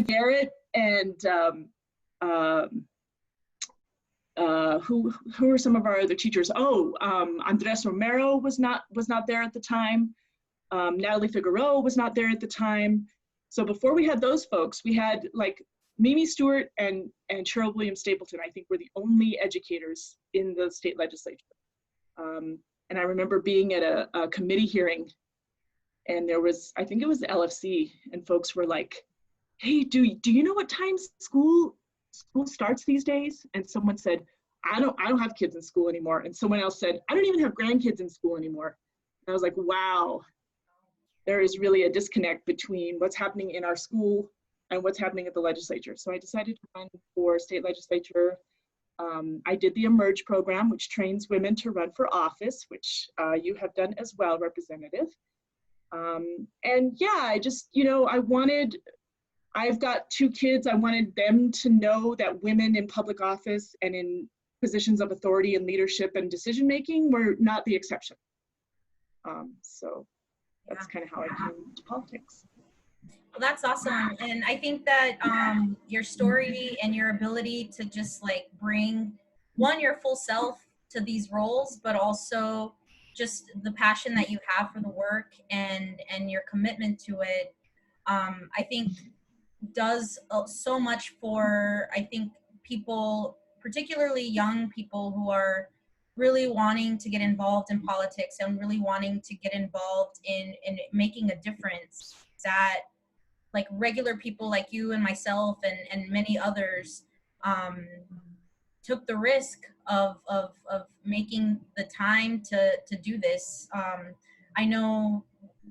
Garrett and who were some of our other teachers? Oh, Andres Romero was not there at the time. Natalie Figueroa was not there at the time. So before we had those folks, we had like Mimi Stewart and Cheryl Williams Stapleton, I think, were the only educators in the state legislature. And I remember being at a committee hearing, and there was, I think it was the LFC, and folks were like, hey, do you know what time school starts these days? And someone said, I don't have kids in school anymore. And someone else said, I don't even have grandkids in school anymore. And I was like, wow, there is really a disconnect between what's happening in our school and what's happening at the legislature. So I decided to run for state legislature. I did the Emerge program, which trains women to run for office, which you have done as well, Representative. And yeah, I just, I've got 2 kids. I wanted them to know that women in public office and in positions of authority and leadership and decision-making were not the exception. So that's kind of how I came to politics. Well, that's awesome. And I think that your story and your ability to just like bring your full self to these roles, but also just the passion that you have for the work and your commitment to it, I think does so much for, I think, people, particularly young people who are really wanting to get involved in politics and really wanting to get involved in making a difference, that like regular people like you and myself and many others took the risk of making the time to do this. I know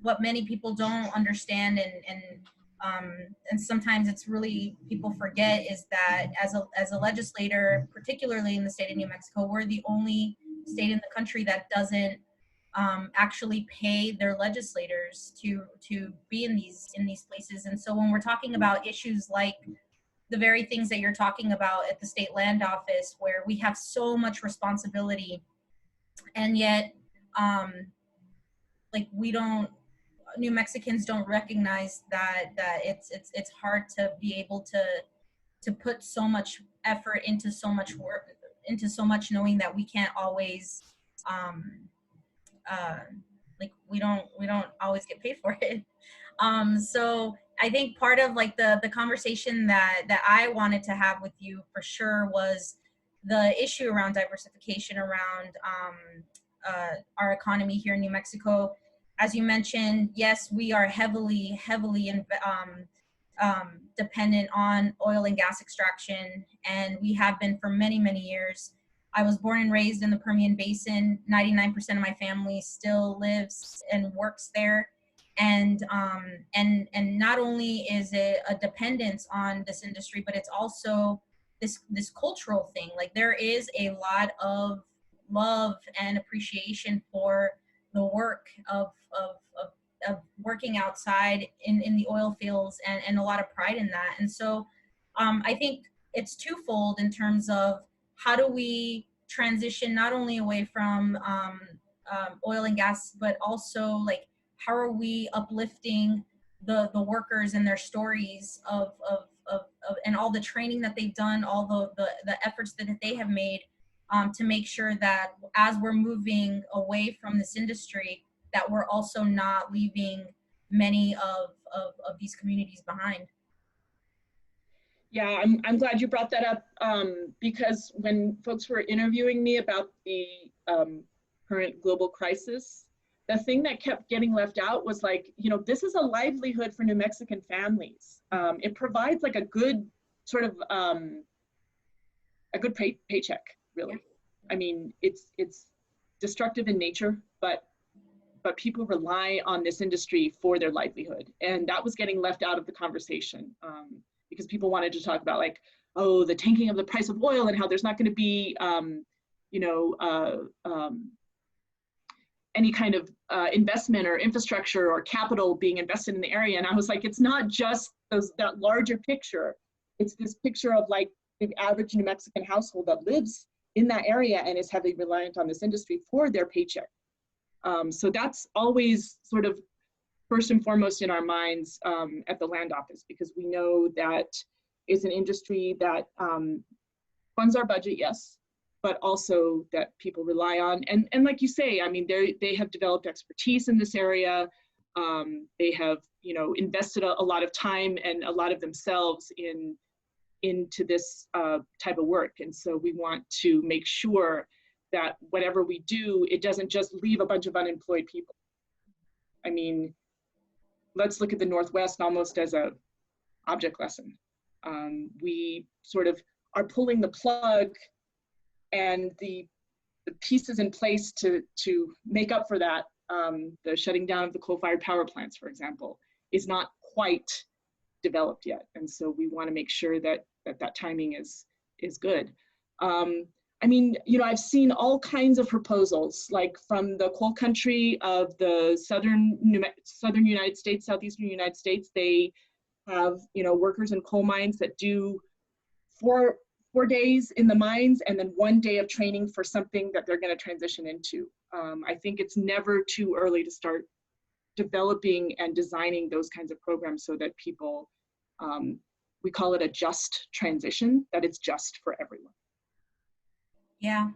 what many people don't understand and sometimes it's really, people forget, is that as a legislator, particularly in the state of New Mexico, we're the only state in the country that doesn't actually pay their legislators to be in these places. And so when we're talking about issues like the very things that you're talking about at the state land office, where we have so much responsibility, and yet like New Mexicans don't recognize that it's hard to be able to put so much effort into so much work, into so much, knowing that we can't always like we don't always get paid for it. So I think part of like the conversation that I wanted to have with you for sure was the issue around diversification around our economy here in New Mexico. As you mentioned, yes, we are heavily dependent on oil and gas extraction, and we have been for many, many years. I was born and raised in the Permian Basin. 99% of my family still lives and works there. And not only is it a dependence on this industry, but it's also this cultural thing. Like there is a lot of love and appreciation for the work of working outside in the oil fields, and a lot of pride in that. And so I think it's twofold in terms of how do we transition not only away from oil and gas, but also like how are we uplifting the workers and their stories of and all the training that they've done, all the efforts that they have made to make sure that as we're moving away from this industry, that we're also not leaving many of these communities behind. Yeah, I'm glad you brought that up because when folks were interviewing me about the current global crisis, the thing that kept getting left out was like, this is a livelihood for New Mexican families. It provides like a good sort of a good paycheck, really. Yeah. I mean, it's destructive in nature, but people rely on this industry for their livelihood, and that was getting left out of the conversation. Because people wanted to talk about like, oh, the tanking of the price of oil and how there's not going to be, any kind of investment or infrastructure or capital being invested in the area. And I was like, it's not just that larger picture. It's this picture of like the average New Mexican household that lives in that area and is heavily reliant on this industry for their paycheck. So that's always sort of first and foremost in our minds at the land office, because we know that it's an industry that funds our budget, yes, but also that people rely on. And like you say, I mean, they have developed expertise in this area. They have, you know, invested a lot of time and a lot of themselves into this type of work. And so we want to make sure that whatever we do, it doesn't just leave a bunch of unemployed people. I mean, let's look at the Northwest almost as a object lesson. We sort of are pulling the plug, and the pieces in place to make up for that, the shutting down of the coal-fired power plants, for example, is not quite developed yet. And so we want to make sure that that timing is good. I mean, you know, I've seen all kinds of proposals, like from the coal country of the southern United States, southeastern United States. They have, you know, workers in coal mines that do four days in the mines and then 1 day of training for something that they're going to transition into. I think it's never too early to start developing and designing those kinds of programs so that people, we call it a just transition, that it's just for everyone. Yeah,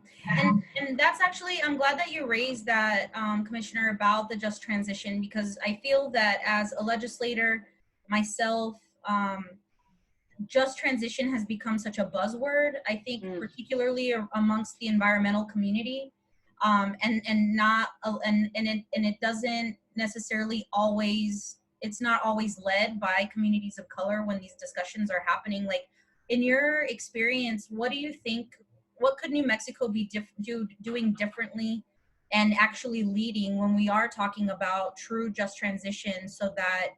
and that's actually, I'm glad that you raised that, Commissioner, about the just transition, because I feel that as a legislator myself, just transition has become such a buzzword, I think, particularly amongst the environmental community, and not, and it doesn't necessarily always, it's not always led by communities of color when these discussions are happening. Like, in your experience, what do you think, what could New Mexico be doing differently and actually leading when we are talking about true just transition, so that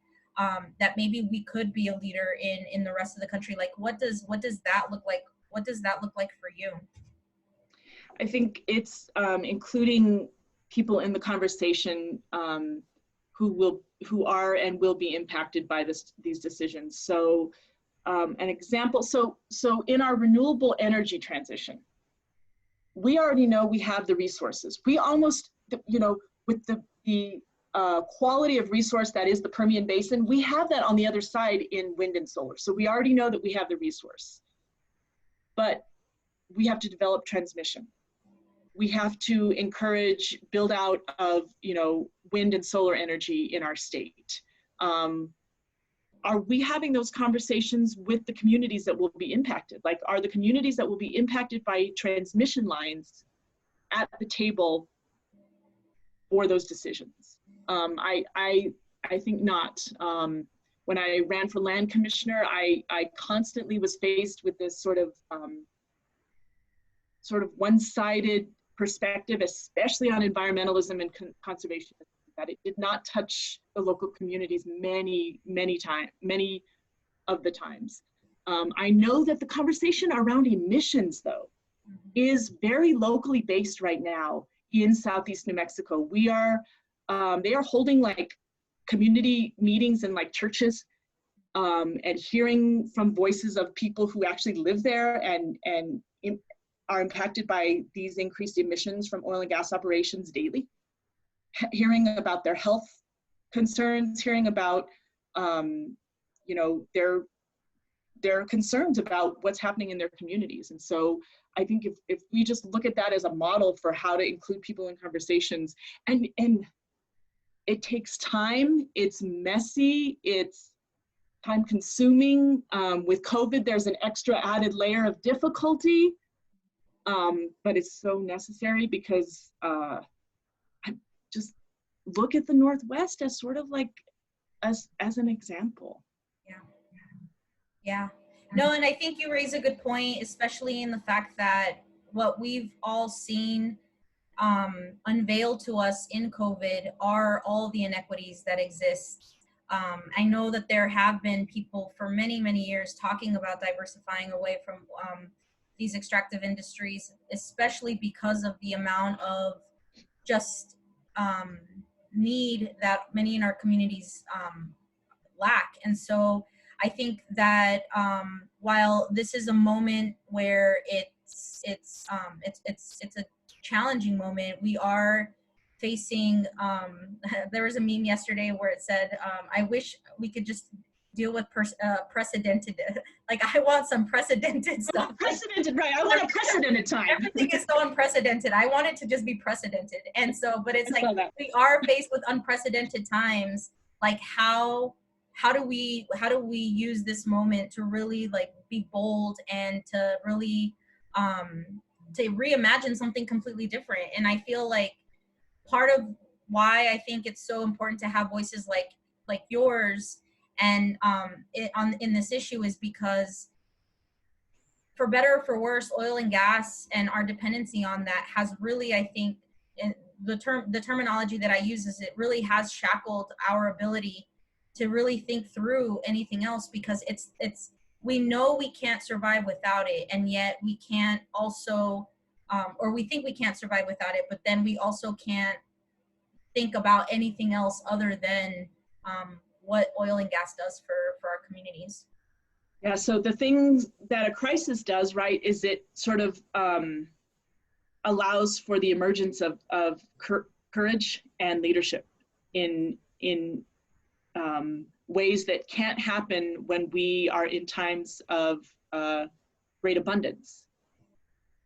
that maybe we could be a leader in the rest of the country? Like, what does that look like? What does that look like for you? I think it's including people in the conversation who are and will be impacted by these decisions. So an example, so in our renewable energy transition, we already know we have the resources. We almost, you know, with the quality of resource that is the Permian Basin, we have that on the other side in wind and solar. So we already know that we have the resource, but we have to develop transmission. We have to encourage build out of, you know, wind and solar energy in our state. Are we having those conversations with the communities that will be impacted? Like, are the communities that will be impacted by transmission lines at the table for those decisions? I think not. When I ran for land commissioner, I constantly was faced with this sort of one-sided perspective, especially on environmentalism and conservation, that it did not touch the local communities many of the times. I know that the conversation around emissions, though, is very locally based right now in Southeast New Mexico. We are, they are holding like community meetings in like churches, and hearing from voices of people who actually live there and are impacted by these increased emissions from oil and gas operations daily. Hearing about their health concerns, hearing about, you know, their concerns about what's happening in their communities. And so I think if we just look at that as a model for how to include people in conversations, and it takes time, it's messy, it's time consuming. With COVID, there's an extra added layer of difficulty, but it's so necessary because just look at the Northwest as sort of like as an example. Yeah. No, and I think you raise a good point, especially in the fact that what we've all seen unveiled to us in COVID are all the inequities that exist. I know that there have been people for many years talking about diversifying away from these extractive industries, especially because of the amount of just need that many in our communities lack. And so I think that while this is a moment where it's a challenging moment, we are facing, there was a meme yesterday where it said, I wish we could just deal with precedented, like I want some precedented stuff. Unprecedented, right? I want a precedented time. Everything is so unprecedented. I want it to just be precedented. And so, but it's I like, saw that. we are faced with unprecedented times. Like how do we use this moment to really like be bold and to really to reimagine something completely different? And I feel like part of why I think it's so important to have voices like yours and in this issue is because, for better or for worse, oil and gas and our dependency on that has really, I think, the terminology that I use is it really has shackled our ability to really think through anything else, because it's we know we can't survive without it, and yet we can't also or we think we can't survive without it, but then we also can't think about anything else other than what oil and gas does for our communities. Yeah, so the things that a crisis does, right, is it sort of allows for the emergence of courage and leadership in ways that can't happen when we are in times of great abundance.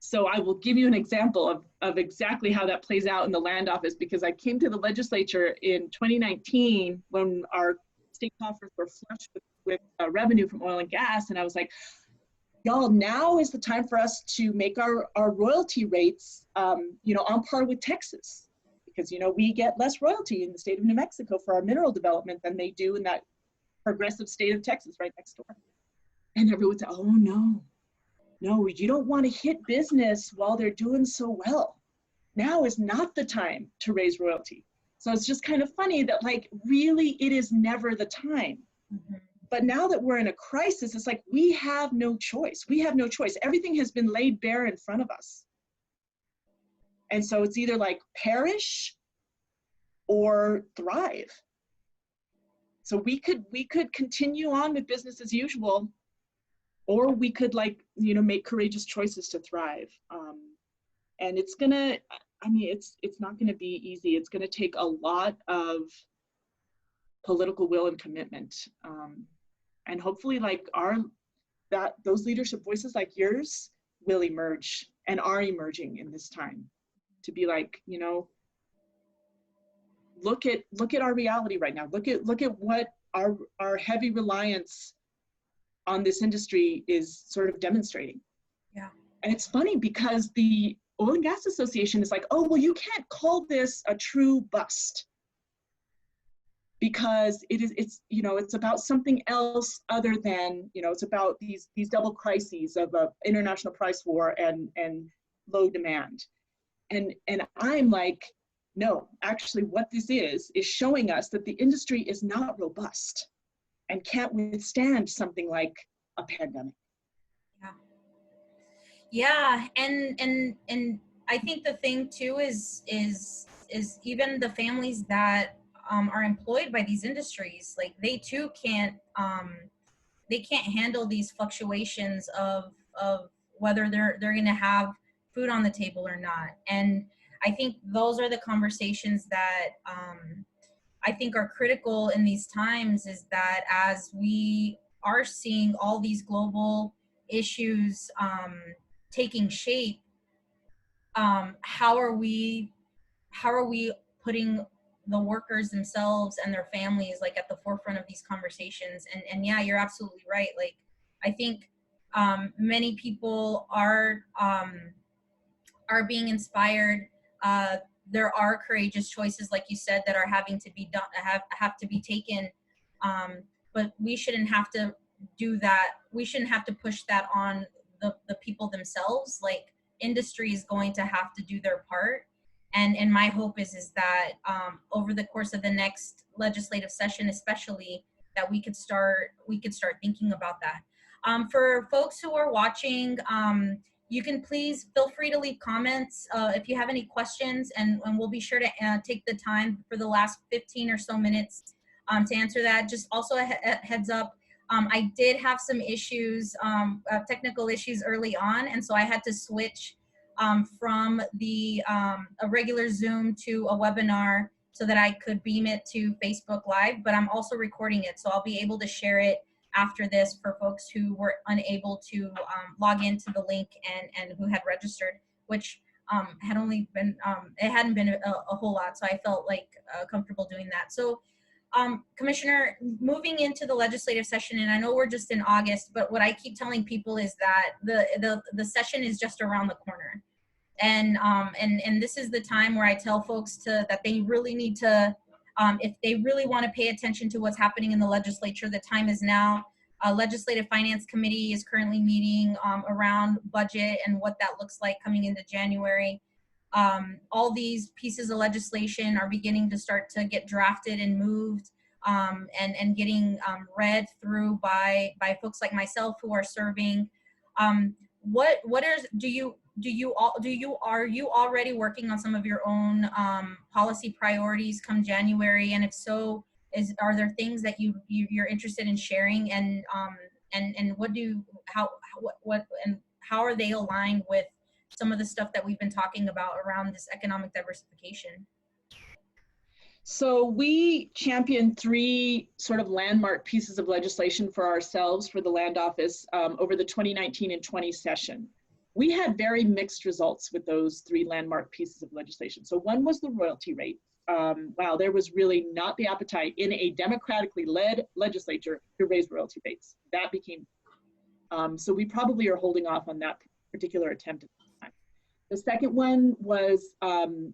So I will give you an example of exactly how that plays out in the land office, because I came to the legislature in 2019 when our state coffers were flush with revenue from oil and gas. And I was like, y'all, now is the time for us to make our royalty rates, you know, on par with Texas, because, you know, we get less royalty in the state of New Mexico for our mineral development than they do in that progressive state of Texas right next door. And everyone said, oh no, you don't want to hit business while they're doing so well. Now is not the time to raise royalty. So it's just kind of funny that, like, really it is never the time. Mm-hmm. But now that we're in a crisis, it's like we have no choice. We have no choice. Everything has been laid bare in front of us. And so it's either like perish or thrive. So we could continue on with business as usual, or we could, like, you know, make courageous choices to thrive. And it's gonna, I mean, it's not gonna be easy. It's gonna take a lot of political will and commitment. And hopefully, like, those leadership voices like yours will emerge and are emerging in this time to be like, you know, look at our reality right now. Look at what our heavy reliance on this industry is sort of demonstrating. Yeah. And it's funny because the Oil and Gas Association is like, oh, well, you can't call this a true bust because it's you know, it's about something else other than, you know, it's about these double crises of a international price war and low demand. And I'm like, no, actually what this is showing us that the industry is not robust and can't withstand something like a pandemic. Yeah, and I think the thing too is even the families that are employed by these industries, like they too can't handle these fluctuations of whether they're going to have food on the table or not. And I think those are the conversations that I think are critical in these times, is that as we are seeing all these global issues taking shape, how are we putting the workers themselves and their families like at the forefront of these conversations? And yeah, you're absolutely right. Like, I think many people are being inspired. There are courageous choices, like you said, that are having to be done, have to be taken. But we shouldn't have to do that. We shouldn't have to push that on the people themselves. Like, industry is going to have to do their part. And my hope is that over the course of the next legislative session, especially, that we could start thinking about that. For folks who are watching, you can please feel free to leave comments if you have any questions, and we'll be sure to take the time for the last 15 or so minutes to answer that. Just also a heads up, I did have some issues, technical issues early on, and so I had to switch from the a regular Zoom to a webinar so that I could beam it to Facebook Live, but I'm also recording it. So I'll be able to share it after this for folks who were unable to log into the link and who had registered, which had only been, it hadn't been a whole lot. So I felt like comfortable doing that. So Commissioner, moving into the legislative session, and I know we're just in August, but what I keep telling people is that the session is just around the corner. And this is the time where I tell folks that they really need to, if they really want to pay attention to what's happening in the legislature, the time is now. Legislative Finance Committee is currently meeting around budget and what that looks like coming into January. All these pieces of legislation are beginning to start to get drafted and moved and getting read through by folks like myself who are serving. Are you already working on some of your own policy priorities come January? And if so, are there things that you're interested in sharing? And how are they aligned with some of the stuff that we've been talking about around this economic diversification? So we championed 3 sort of landmark pieces of legislation for ourselves for the land office over the 2019 and 20 session. We had very mixed results with those 3 landmark pieces of legislation. So one was the royalty rate. Wow, there was really not the appetite in a democratically led legislature to raise royalty rates. That became, so we probably are holding off on that particular attempt at this time. The second one was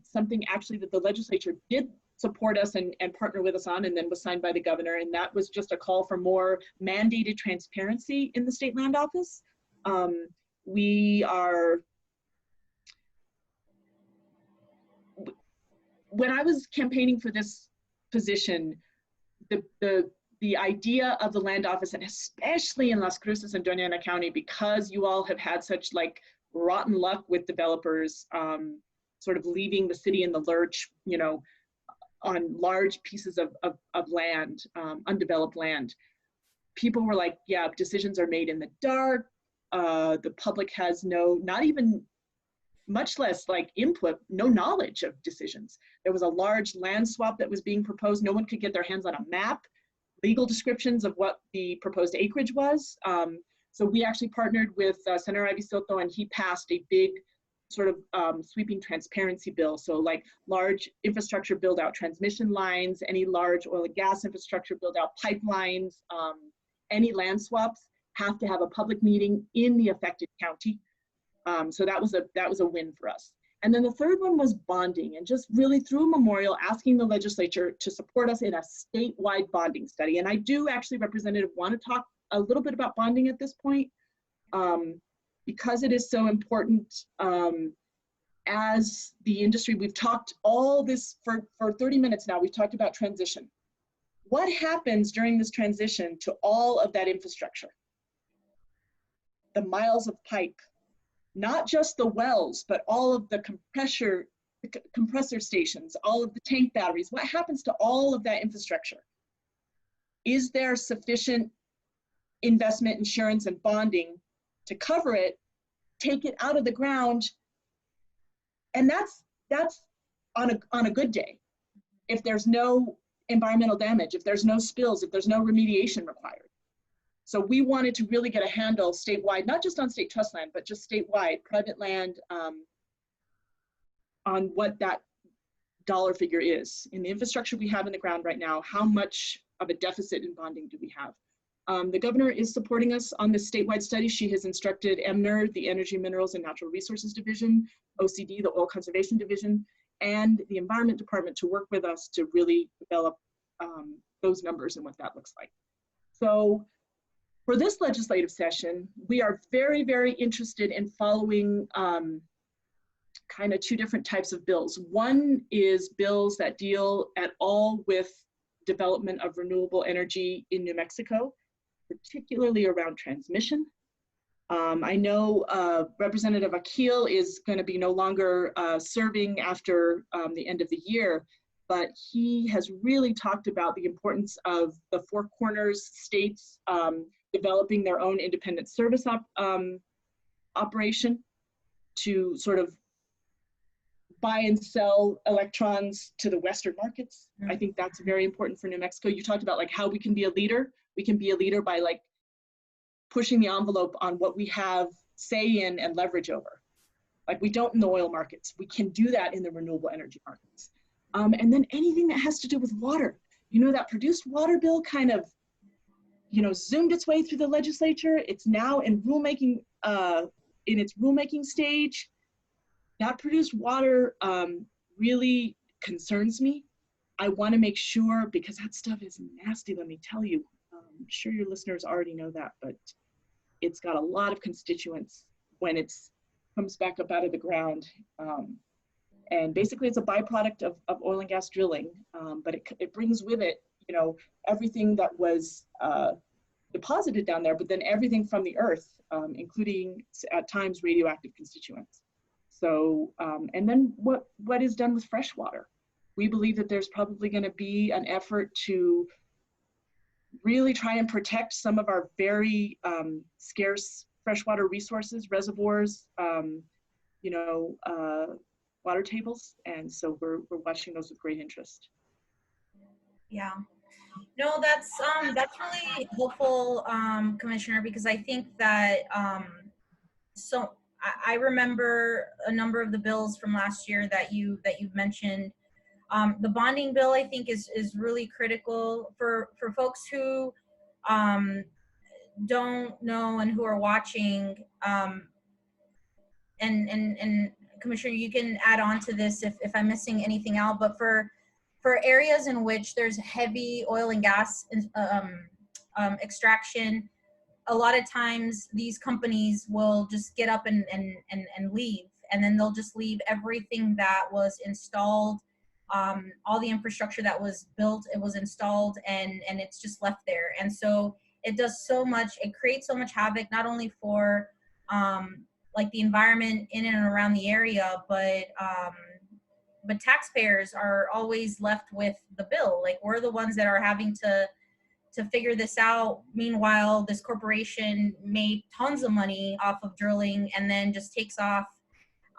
something actually that the legislature did support us and partner with us on, and then was signed by the governor, and that was just a call for more mandated transparency in the state land office. When I was campaigning for this position, the idea of the land office, and especially in Las Cruces and Doña Ana County, because you all have had such like rotten luck with developers sort of leaving the city in the lurch, you know, on large pieces of land, undeveloped land. People were like, yeah, decisions are made in the dark. The public has not even, much less like input, no knowledge of decisions. There was a large land swap that was being proposed. No one could get their hands on a map, legal descriptions of what the proposed acreage was. So we actually partnered with Senator Ivy Soto, and he passed a big sort of sweeping transparency bill. So like large infrastructure build out transmission lines, any large oil and gas infrastructure build out pipelines, any land swaps have to have a public meeting in the affected county. So that was a win for us. And then the third one was bonding, and just really through a memorial asking the legislature to support us in a statewide bonding study. And I do actually, Representative, want to talk a little bit about bonding at this point. Because it is so important as the industry. We've talked all this for 30 minutes now. We've talked about transition. What happens during this transition to all of that infrastructure? The miles of pipe, not just the wells, but all of the compressor stations, all of the tank batteries. What happens to all of that infrastructure? Is there sufficient investment, insurance, and bonding to cover it, take it out of the ground? And that's on a good day. If there's no environmental damage, if there's no spills, if there's no remediation required. So we wanted to really get a handle statewide, not just on state trust land, but just statewide, private land, on what that dollar figure is. In the infrastructure we have in the ground right now, how much of a deficit in bonding do we have? The governor is supporting us on this statewide study. She has instructed EMNER, the Energy, Minerals, and Natural Resources Division, OCD, the Oil Conservation Division, and the Environment Department to work with us to really develop those numbers and what that looks like. So for this legislative session, we are very, very interested in following kind of 2 different types of bills. One is bills that deal at all with development of renewable energy in New Mexico, particularly around transmission. I know Representative Akil is going to be no longer serving after the end of the year, but he has really talked about the importance of the Four Corners states developing their own independent service operation. to sort of buy and sell electrons to the Western markets. I think that's very important for New Mexico. You talked about like how we can be a leader. We can be a leader by like pushing the envelope on what we have say in and leverage over. Like we don't in the oil markets. We can do that in the renewable energy markets. And then anything that has to do with water. You know, that produced water bill kind of, you know, zoomed its way through the legislature. It's now in rulemaking, in its rulemaking stage. That produced water really concerns me. I want to make sure, because that stuff is nasty, let me tell you. I'm sure your listeners already know that, but it's got a lot of constituents when it comes back up out of the ground. And basically it's a byproduct of oil and gas drilling, but it brings with it, you know, everything that was deposited down there, but then everything from the earth, including at times radioactive constituents. So, and then what is done with fresh water? We believe that there's probably going to be an effort to really try and protect some of our very scarce freshwater resources, reservoirs, you know, water tables. And so we're watching those with great interest. Yeah. No, that's really helpful, Commissioner, because I think that so I remember a number of the bills from last year that you've mentioned. The bonding bill, I think, is really critical for folks who don't know and who are watching. And Commissioner, you can add on to this if I'm missing anything out. But for areas in which there's heavy oil and gas extraction, a lot of times these companies will just get up and leave, and then they'll just leave everything that was installed, all the infrastructure that was built, it was installed, and it's just left there. And so it does so much, it creates so much havoc, not only for like the environment in and around the area, but taxpayers are always left with the bill. Like, we're the ones that are having to figure this out. Meanwhile, this corporation made tons of money off of drilling and then just takes off,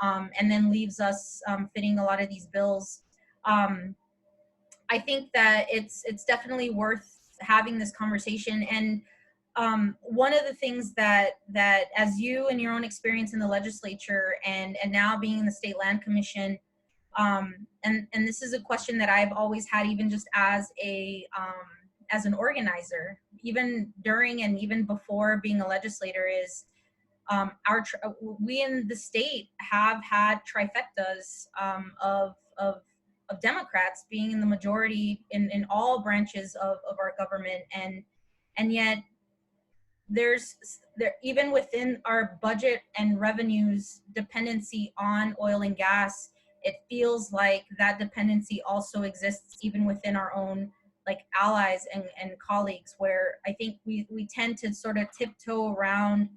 and then leaves us fitting a lot of these bills. I think that it's definitely worth having this conversation. And one of the things that as you in your own experience in the legislature and now being in the State Land Commission, and this is a question that I've always had, even just as an organizer, even during and even before being a legislator, is we in the state have had trifectas of Democrats being in the majority in all branches of our government, and yet there even within our budget and revenues dependency on oil and gas, it feels like that dependency also exists even within our own like allies and colleagues, where I think we tend to sort of tiptoe around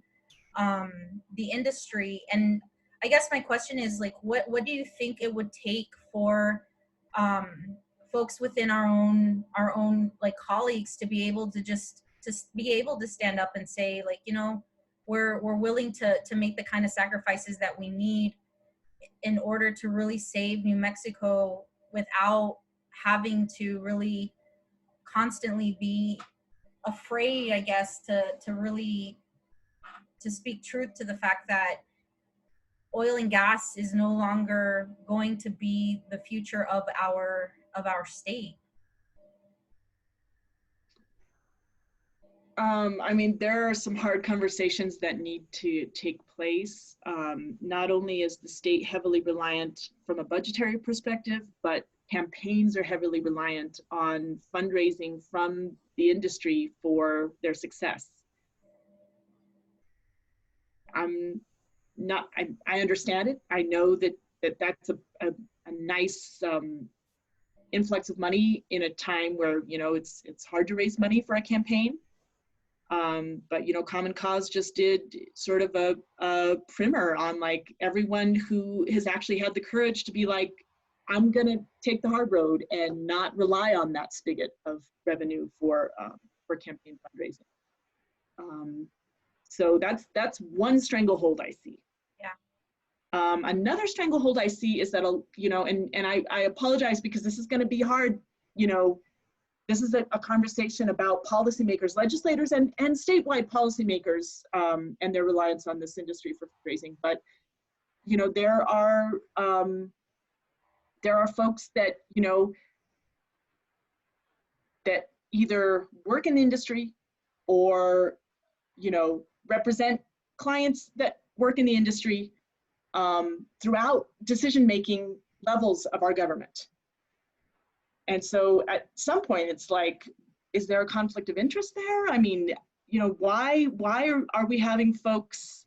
the industry. And I guess my question is, like, what do you think it would take for folks within our own like colleagues to be able to be able to stand up and say, like, you know, we're willing to make the kind of sacrifices that we need in order to really save New Mexico without having to really constantly be afraid, I guess, to really to speak truth to the fact that oil and gas is no longer going to be the future of our state. I mean, there are some hard conversations that need to take place. Not only is the state heavily reliant from a budgetary perspective, but campaigns are heavily reliant on fundraising from the industry for their success. I understand it. I know that's a nice influx of money in a time where, you know, it's hard to raise money for a campaign. But, you know, Common Cause just did sort of a primer on like everyone who has actually had the courage to be like, I'm going to take the hard road and not rely on that spigot of revenue for campaign fundraising. So that's one stranglehold I see. Yeah. Another stranglehold I see is that, you know, and I apologize because this is going to be hard, you know, this is a conversation about policymakers, legislators, and statewide policymakers, and their reliance on this industry for fundraising. But, you know, there are folks that, you know, that either work in the industry or, you know, represent clients that work in the industry throughout decision-making levels of our government. And so at some point it's like, is there a conflict of interest there? I mean, you know, why are we having folks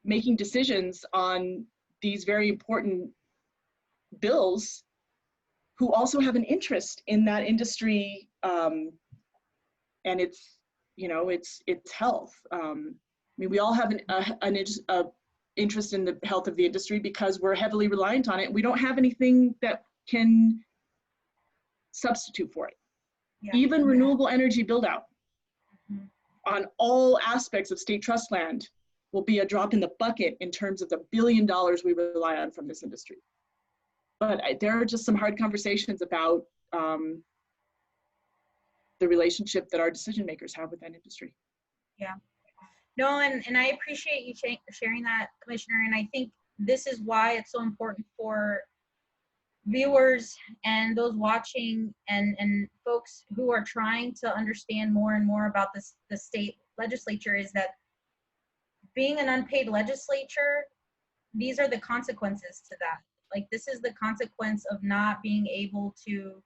making decisions on these very important bills who also have an interest in that industry and its, you know, its health? I mean, we all have an interest in the health of the industry because we're heavily reliant on it. We don't have anything that can substitute for it. Yeah. Even renewable energy build out on all aspects of state trust land will be a drop in the bucket in terms of the $1 billion we rely on from this industry. But there are just some hard conversations about the relationship that our decision makers have with that industry. Yeah. No, and I appreciate you sharing that, Commissioner. And I think this is why it's so important for viewers and those watching and folks who are trying to understand more and more about this, the state legislature, is that being an unpaid legislature, these are the consequences to that. Like, this is the consequence of not being able to,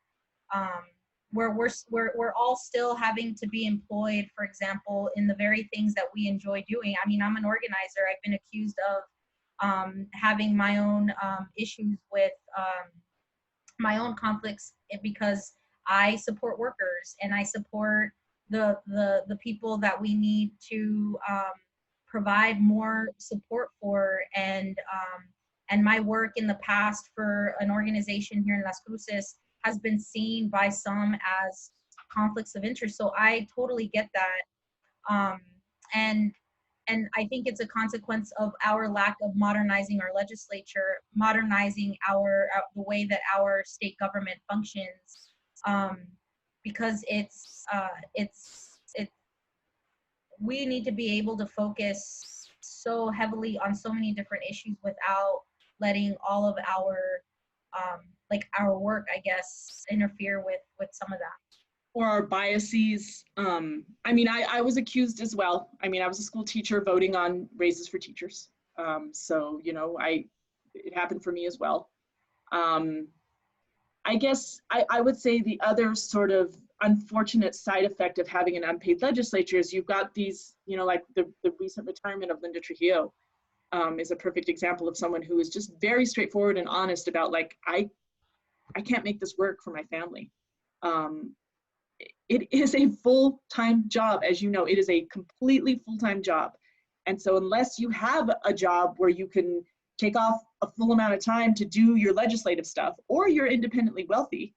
where we're all still having to be employed, for example, in the very things that we enjoy doing. I mean, I'm an organizer. I've been accused of having my own issues with my own conflicts because I support workers and I support the people that we need to provide more support for, and my work in the past for an organization here in Las Cruces has been seen by some as conflicts of interest. So I totally get that. And I think it's a consequence of our lack of modernizing our legislature, modernizing the way that our state government functions, because we need to be able to focus so heavily on so many different issues without letting all of our our work, I guess, interfere with some of that. Or our biases. I mean, I was accused as well. I mean, I was a school teacher voting on raises for teachers. So, you know, it happened for me as well. I guess I would say the other sort of unfortunate side effect of having an unpaid legislature is you've got these, you know, like the recent retirement of Linda Trujillo is a perfect example of someone who is just very straightforward and honest about, like, I can't make this work for my family. It is a full-time job, as you know. It is a completely full-time job. And so unless you have a job where you can take off a full amount of time to do your legislative stuff, or you're independently wealthy,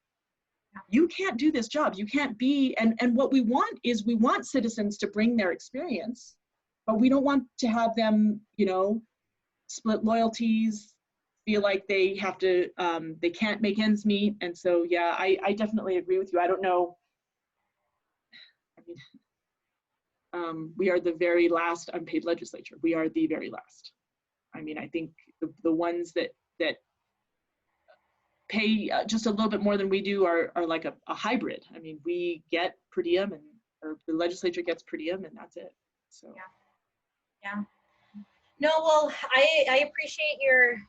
you can't do this job. You can't be, and what we want is, we want citizens to bring their experience, but we don't want to have them, you know, split loyalties, feel like they have to, they can't make ends meet. And so, yeah, I definitely agree with you. I don't know. I mean, we are the very last unpaid legislature. We are the very last. I mean, I think the ones that pay just a little bit more than we do are like a hybrid. I mean, we get per diem, or the legislature gets per diem, and that's it. So yeah. No, well, I appreciate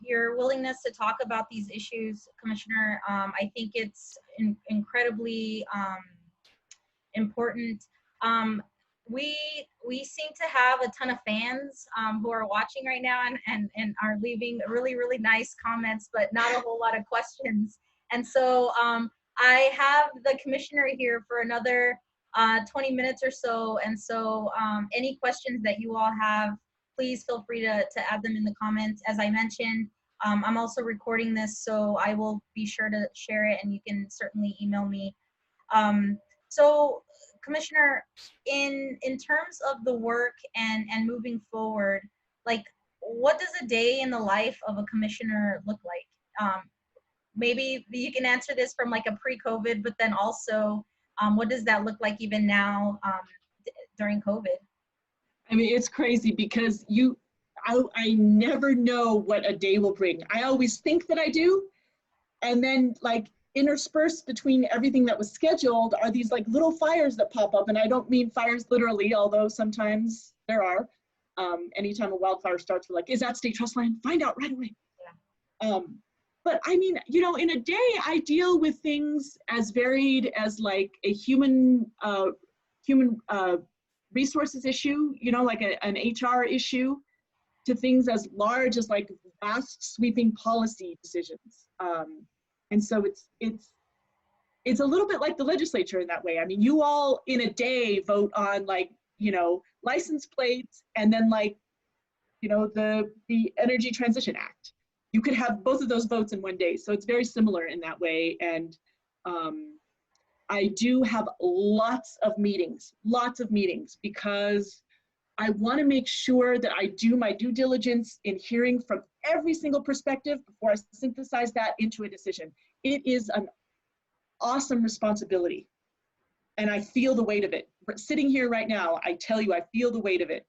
your willingness to talk about these issues, Commissioner. I think it's incredibly important. We seem to have a ton of fans who are watching right now and are leaving really, really nice comments, but not a whole lot of questions. And so I have the Commissioner here for another 20 minutes or so. And so any questions that you all have, please feel free to add them in the comments. As I mentioned, I'm also recording this, so I will be sure to share it, and you can certainly email me. So, Commissioner, in terms of the work and moving forward, like, what does a day in the life of a commissioner look like? Maybe you can answer this from like a pre-COVID, but then also, what does that look like even now during COVID? I mean, it's crazy because I never know what a day will bring. I always think that I do. And then like interspersed between everything that was scheduled are these like little fires that pop up. And I don't mean fires literally, although sometimes there are. Anytime a wildfire starts, we're like, is that state trust land? Find out right away. Yeah. But I mean, you know, in a day, I deal with things as varied as like a human resources issue, you know, like an HR issue, to things as large as like vast sweeping policy decisions. And so it's a little bit like the legislature in that way. I mean, you all in a day vote on like, you know, license plates and then like, you know, the Energy Transition Act. You could have both of those votes in one day. So it's very similar in that way. And I do have lots of meetings because I want to make sure that I do my due diligence in hearing from every single perspective before I synthesize that into a decision. It is an awesome responsibility. And I feel the weight of it. But sitting here right now, I tell you, I feel the weight of it.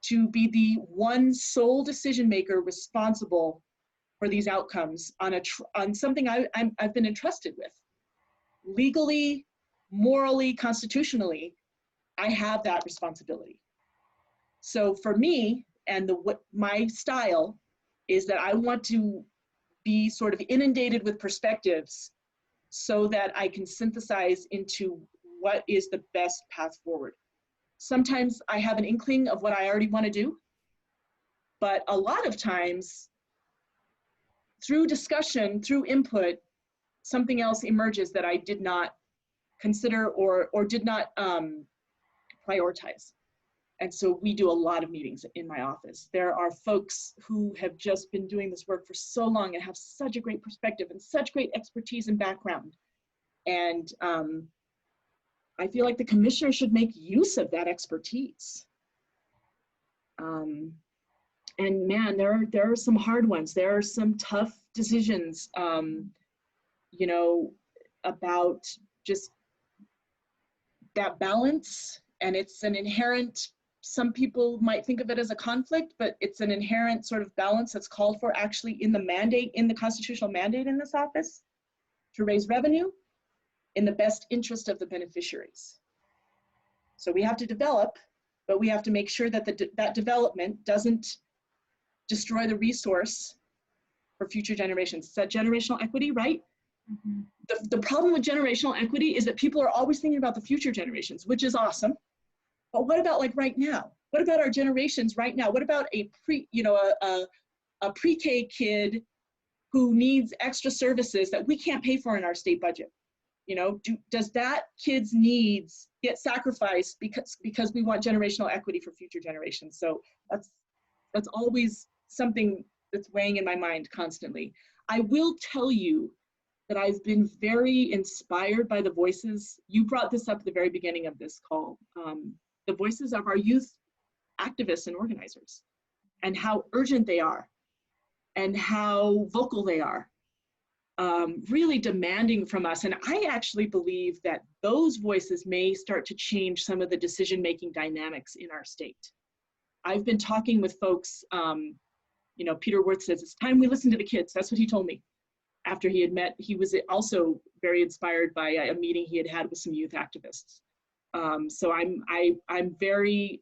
To be the one sole decision maker responsible for these outcomes on something I've been entrusted with. Legally, morally, constitutionally, I have that responsibility. So for me, and what my style is that I want to be sort of inundated with perspectives so that I can synthesize into what is the best path forward. Sometimes I have an inkling of what I already want to do, but a lot of times through discussion, through input, something else emerges that I did not consider or did not prioritize. And so we do a lot of meetings in my office. There are folks who have just been doing this work for so long and have such a great perspective and such great expertise and background. And I feel like the commissioner should make use of that expertise. And man, there are some hard ones. There are some tough decisions, you know, about just that balance. And it's an inherent, some people might think of it as a conflict, but it's an inherent sort of balance that's called for actually in the mandate, in the constitutional mandate in this office, to raise revenue in the best interest of the beneficiaries. So we have to develop, but we have to make sure that that development doesn't destroy the resource for future generations. Is that generational equity, right? Mm-hmm. The problem with generational equity is that people are always thinking about the future generations, which is awesome. But what about like right now? What about our generations right now? What about a pre-K kid who needs extra services that we can't pay for in our state budget? You know, does that kid's needs get sacrificed because we want generational equity for future generations? So that's always something that's weighing in my mind constantly. I will tell you that I've been very inspired by the voices. You brought this up at the very beginning of this call. The voices of our youth activists and organizers, and how urgent they are, and how vocal they are, really demanding from us. And I actually believe that those voices may start to change some of the decision-making dynamics in our state. I've been talking with folks, you know, Peter Wirth says, it's time we listen to the kids. That's what he told me. After he had met, he was also very inspired by a meeting he had had with some youth activists. So I'm very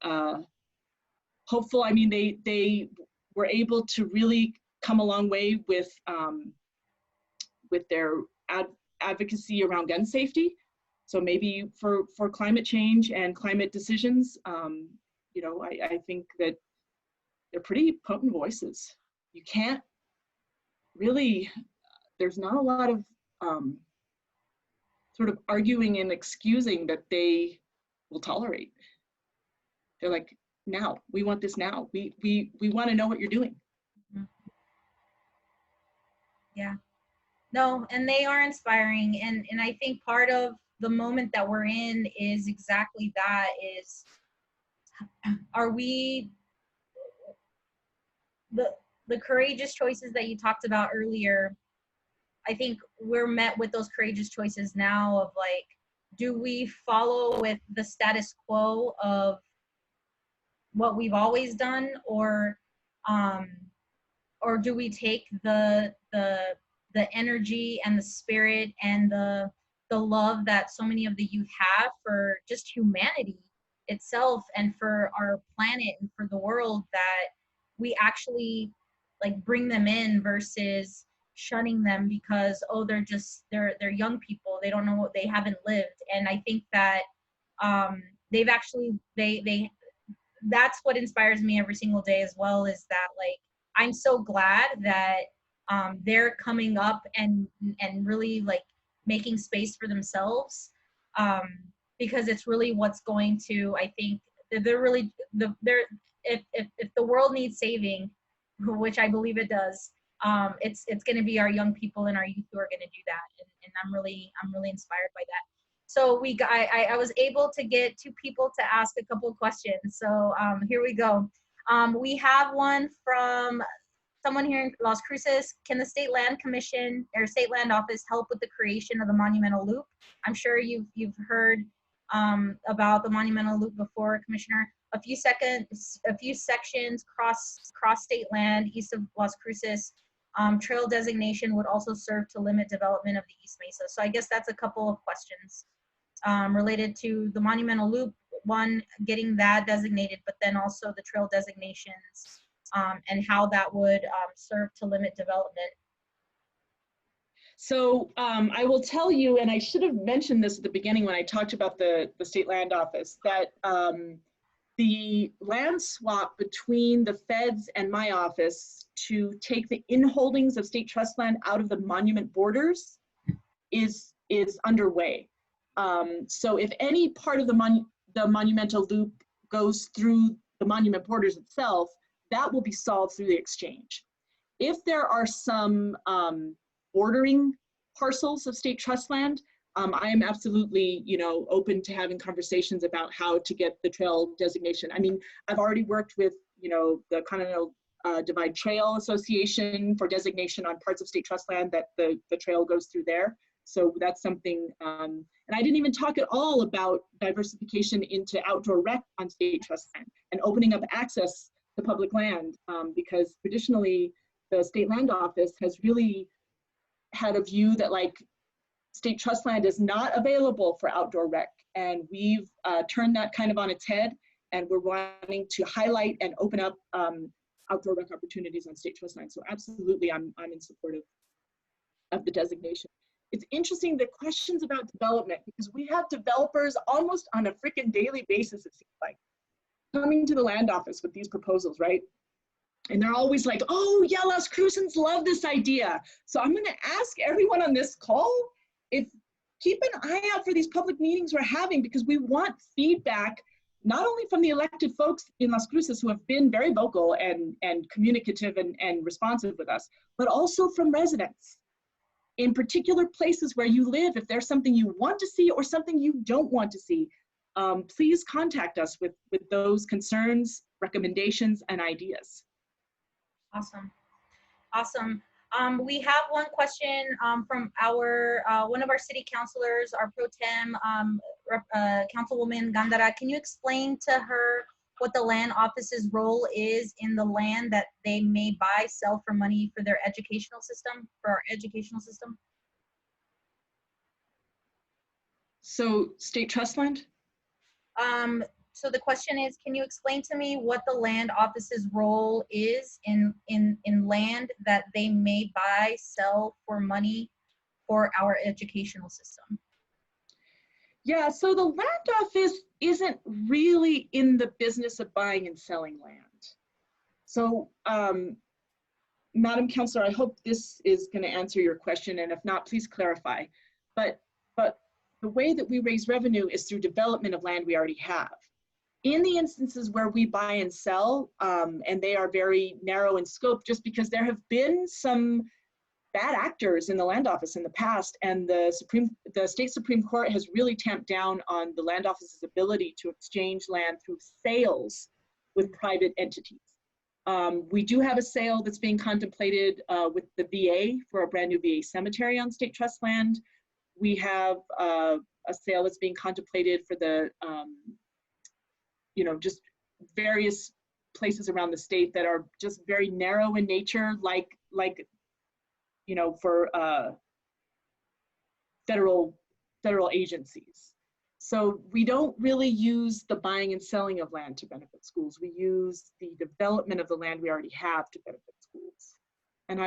hopeful. I mean, they were able to really come a long way with their advocacy around gun safety. So maybe for climate change and climate decisions, you know, I think that they're pretty potent voices. You can't really, there's not a lot of sort of arguing and excusing that they will tolerate. They're like, now, we want this now. We want to know what you're doing. Mm-hmm. Yeah. No, and they are inspiring. And I think part of the moment that we're in is exactly that, is, are we the courageous choices that you talked about earlier, I think we're met with those courageous choices now of like, do we follow with the status quo of what we've always done, um, or do we take the energy and the spirit and the love that so many of the youth have for just humanity itself and for our planet and for the world, that we actually like bring them in versus shunning them because, oh, they're young people, they don't know what, they haven't lived. And I think that they've actually they that's what inspires me every single day as well, is that like I'm so glad that they're coming up and really like making space for themselves, because it's really what's going to, I think they're really they're if the world needs saving, which I believe it does, it's going to be our young people and our youth who are going to do that, and I'm really inspired by that. So I was able to get two people to ask a couple of questions. So here we go. We have one from someone here in Las Cruces. Can the State Land Commission or State Land Office help with the creation of the Monumental Loop? I'm sure you've heard about the Monumental Loop before, Commissioner. A few sections cross state land east of Las Cruces. Trail designation would also serve to limit development of the East Mesa. So I guess that's a couple of questions related to the Monumental Loop, one, getting that designated, but then also the trail designations and how that would serve to limit development. So I will tell you, and I should have mentioned this at the beginning when I talked about the State Land Office, that the land swap between the feds and my office to take the inholdings of state trust land out of the monument borders is underway. So if any part of the Monumental Loop goes through the monument borders itself, that will be solved through the exchange. If there are some bordering parcels of state trust land, I am absolutely, open to having conversations about how to get the trail designation. I mean, I've already worked with, the Continental Divide Trail Association for designation on parts of state trust land that the trail goes through there. So that's something, and I didn't even talk at all about diversification into outdoor rec on state trust land and opening up access to public land, because traditionally the State Land Office has really had a view that like state trust land is not available for outdoor rec. And we've turned that kind of on its head, and we're wanting to highlight and open up outdoor rec opportunities on state trust land. So absolutely, I'm in support of the designation. It's interesting, the questions about development, because we have developers almost on a freaking daily basis, it seems like, coming to the land office with these proposals, right? And they're always like, oh yeah, Las Crucens love this idea. So I'm gonna ask everyone on this call, keep an eye out for these public meetings we're having, because we want feedback, not only from the elected folks in Las Cruces who have been very vocal and communicative and responsive with us, but also from residents. In particular places where you live, if there's something you want to see or something you don't want to see, please contact us with those concerns, recommendations, and ideas. Awesome. Awesome. We have one question from one of our city councilors, our pro tem, Councilwoman Gandara. Can you explain to her what the land office's role is in the land that they may buy, sell for money for their educational system, for our educational system? So state trust land? So the question is, can you explain to me what the land office's role is in land that they may buy, sell for money for our educational system? Yeah, so the land office isn't really in the business of buying and selling land. So, Madam Councilor, I hope this is going to answer your question, and if not, please clarify. But the way that we raise revenue is through development of land we already have. In the instances where we buy and sell, and they are very narrow in scope, just because there have been some bad actors in the land office in the past, and the state Supreme Court has really tamped down on the land office's ability to exchange land through sales with private entities. We do have a sale that's being contemplated with the VA for a brand new VA cemetery on state trust land. We have a sale that's being contemplated for the, just various places around the state that are just very narrow in nature, like for federal agencies. So we don't really use the buying and selling of land to benefit schools. We use the development of the land we already have to benefit schools. And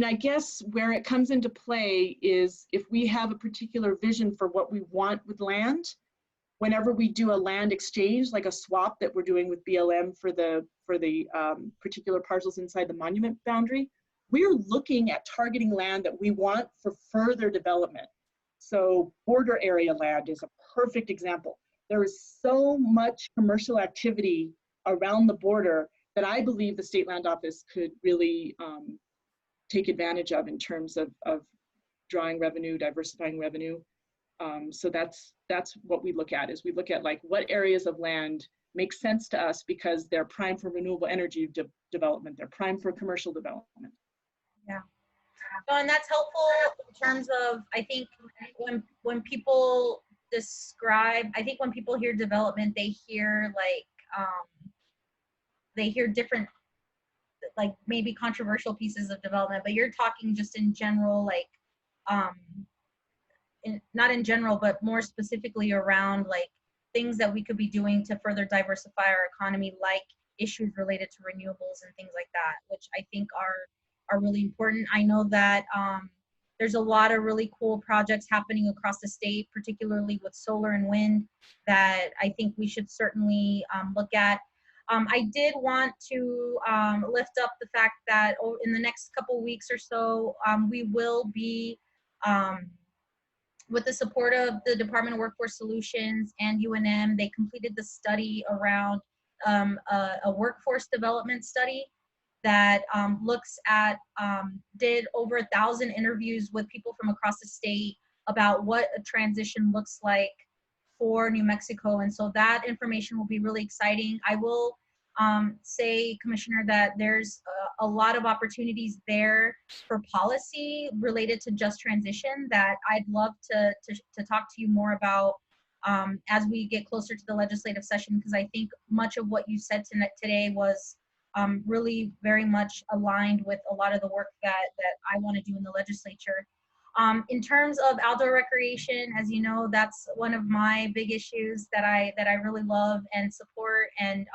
I guess where it comes into play is if we have a particular vision for what we want with land, whenever we do a land exchange, like a swap that we're doing with BLM for the particular parcels inside the monument boundary, we're looking at targeting land that we want for further development. So border area land is a perfect example. There is so much commercial activity around the border that I believe the State Land Office could really take advantage of in terms of drawing revenue, diversifying revenue. So that's what we look at, is we look at like what areas of land make sense to us because they're prime for renewable energy development, they're prime for commercial development. Yeah. No, and that's helpful in terms of, I think when people describe, I think when people hear development, they hear different, like maybe controversial pieces of development, but you're talking just in general, like, not in general, but more specifically around like things that we could be doing to further diversify our economy, like issues related to renewables and things like that, which I think are really important. I know that there's a lot of really cool projects happening across the state, particularly with solar and wind, that I think we should certainly look at. I did want to lift up the fact that in the next couple weeks or so, we will be, with the support of the Department of Workforce Solutions and UNM, they completed the study around a workforce development study that looks at, did over 1,000 interviews with people from across the state about what a transition looks like for New Mexico. And so that information will be really exciting. I will say, Commissioner, that there's a lot of opportunities there for policy related to just transition that I'd love to talk to you more about as we get closer to the legislative session, because I think much of what you said today was really very much aligned with a lot of the work that I want to do in the legislature. In terms of outdoor recreation, as you know, that's one of my big issues that I really love and support, and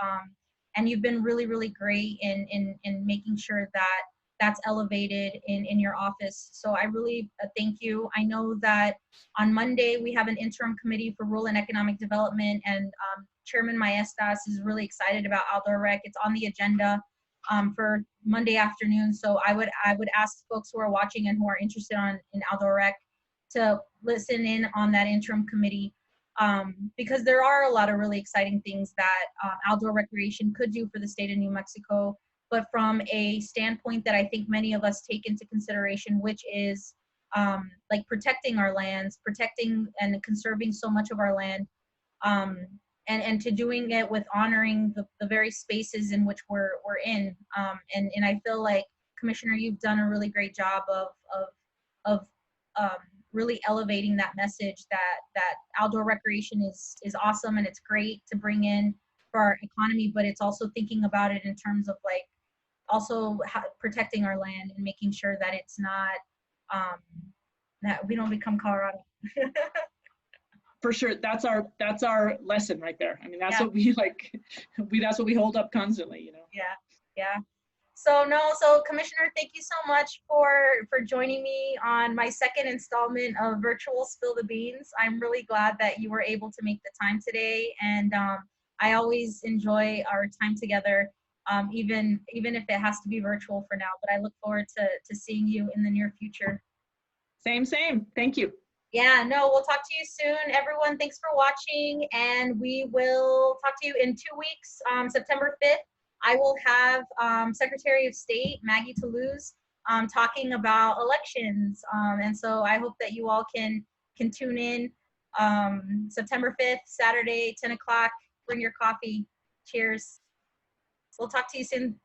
you've been really, really great in making sure that that's elevated in your office. So I really thank you. I know that on Monday we have an interim committee for rural and economic development, and Chairman Maestas is really excited about outdoor rec. It's on the agenda for Monday afternoon. So I would ask folks who are watching and who are interested in outdoor rec to listen in on that interim committee, because there are a lot of really exciting things that outdoor recreation could do for the state of New Mexico, but from a standpoint that I think many of us take into consideration, which is like protecting our lands, protecting and conserving so much of our land, and to doing it with honoring the very spaces in which we're in. And I feel like, Commissioner, you've done a really great job of really elevating that message that outdoor recreation is awesome, and it's great to bring in for our economy, but it's also thinking about it in terms of like also protecting our land and making sure that it's not, that we don't become Colorado. For sure, that's our lesson right there. I mean, that's what we like. That's what we hold up constantly, you know. Yeah. So Commissioner, thank you so much for joining me on my second installment of Virtual Spill the Beans. I'm really glad that you were able to make the time today, and I always enjoy our time together, even if it has to be virtual for now. But I look forward to seeing you in the near future. Same. Thank you. Yeah, no, we'll talk to you soon. Everyone, thanks for watching, and we will talk to you in 2 weeks, September 5th. I will have Secretary of State Maggie Toulouse talking about elections, and so I hope that you all can tune in September 5th, Saturday, 10 o'clock. Bring your coffee. Cheers. We'll talk to you soon.